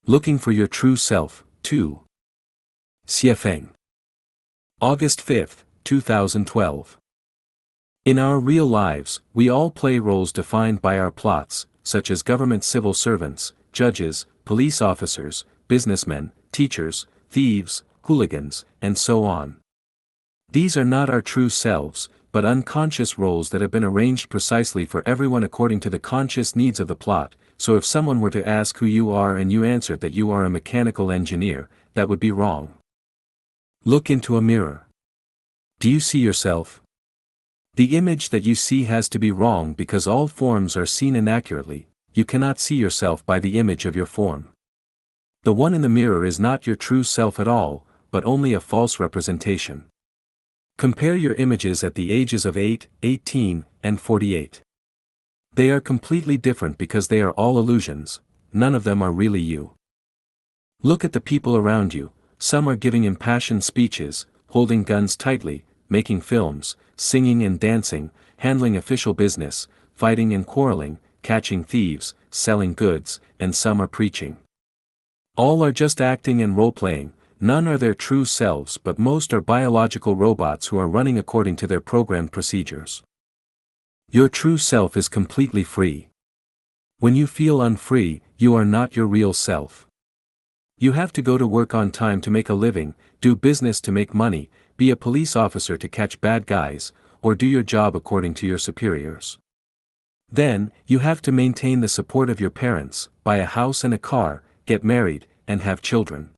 Looking for your true self, 2. Xiefeng. August 5, 2012. In our real lives, we all play roles defined by our plots, such as government civil servants, judges, police officers, businessmen, teachers, thieves, hooligans, and so on. These are not our true selves, but unconscious roles that have been arranged precisely for everyone according to the conscious needs of the plot. So if someone were to ask who you are and you answered that you are a mechanical engineer, that would be wrong. Look into a mirror. Do you see yourself? The image that you see has to be wrong because all forms are seen inaccurately. You cannot see yourself by the image of your form. The one in the mirror is not your true self at all, but only a false representation. Compare your images at the ages of 8, 18, and 48. They are completely different because they are all illusions, none of them are really you. Look at the people around you, some are giving impassioned speeches, holding guns tightly, making films, singing and dancing, handling official business, fighting and quarreling, catching thieves, selling goods, and some are preaching. All are just acting and role-playing, none are their true selves but most are biological robots who are running according to their programmed procedures. Your true self is completely free. When you feel unfree, you are not your real self. You have to go to work on time to make a living, do business to make money, be a police officer to catch bad guys, or do your job according to your superiors. Then, you have to maintain the support of your parents, buy a house and a car, get married, and have children.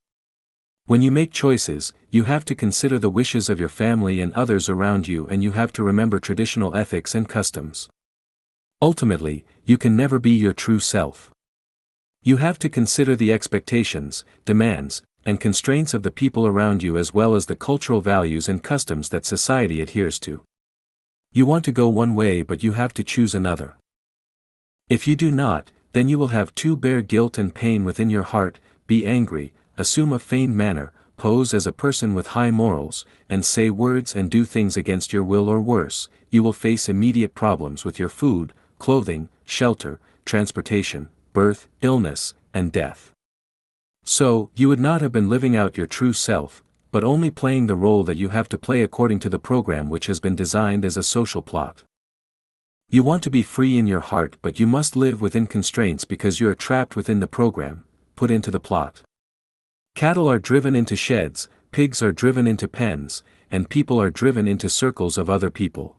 When you make choices, you have to consider the wishes of your family and others around you and you have to remember traditional ethics and customs. Ultimately, you can never be your true self. You have to consider the expectations, demands, and constraints of the people around you as well as the cultural values and customs that society adheres to. You want to go one way but you have to choose another. If you do not, then you will have to bear guilt and pain within your heart, be angry, assume a feigned manner, pose as a person with high morals, and say words and do things against your will or worse, you will face immediate problems with your food, clothing, shelter, transportation, birth, illness, and death. So, you would not have been living out your true self, but only playing the role that you have to play according to the program which has been designed as a social plot. You want to be free in your heart but you must live within constraints because you are trapped within the program, put into the plot. Cattle are driven into sheds, pigs are driven into pens, and people are driven into circles of other people.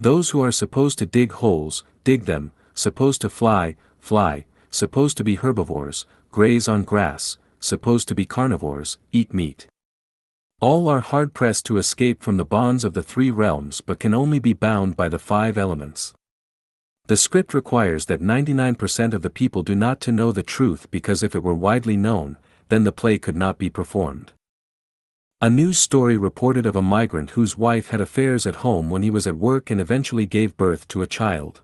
Those who are supposed to dig holes, dig them, supposed to fly, fly, supposed to be herbivores, graze on grass, supposed to be carnivores, eat meat. All are hard-pressed to escape from the bonds of the three realms but can only be bound by the five elements. The script requires that 99% of the people do not to know the truth because if it were widely known, then the play could not be performed. A news story reported of a migrant whose wife had affairs at home when he was at work and eventually gave birth to a child.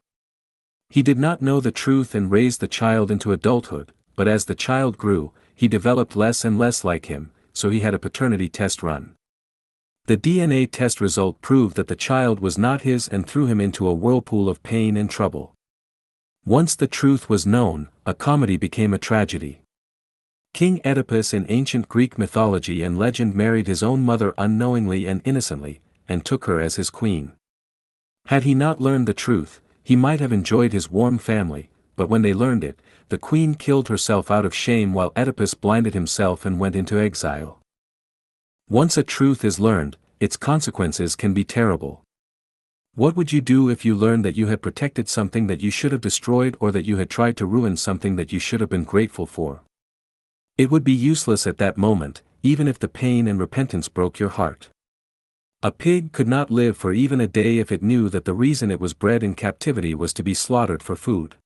He did not know the truth and raised the child into adulthood, but as the child grew, he developed less and less like him, so he had a paternity test run. The DNA test result proved that the child was not his and threw him into a whirlpool of pain and trouble. Once the truth was known, a comedy became a tragedy. King Oedipus in ancient Greek mythology and legend married his own mother unknowingly and innocently, and took her as his queen. Had he not learned the truth, he might have enjoyed his warm family, but when they learned it, the queen killed herself out of shame while Oedipus blinded himself and went into exile. Once a truth is learned, its consequences can be terrible. What would you do if you learned that you had protected something that you should have destroyed or that you had tried to ruin something that you should have been grateful for? It would be useless at that moment, even if the pain and repentance broke your heart. A pig could not live for even a day if it knew that the reason it was bred in captivity was to be slaughtered for food.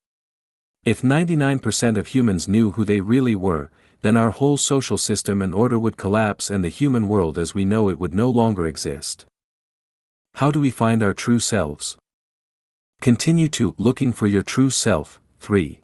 If 99% of humans knew who they really were, then our whole social system and order would collapse and the human world as we know it would no longer exist. How do we find our true selves? Continue to looking for your true self. 3.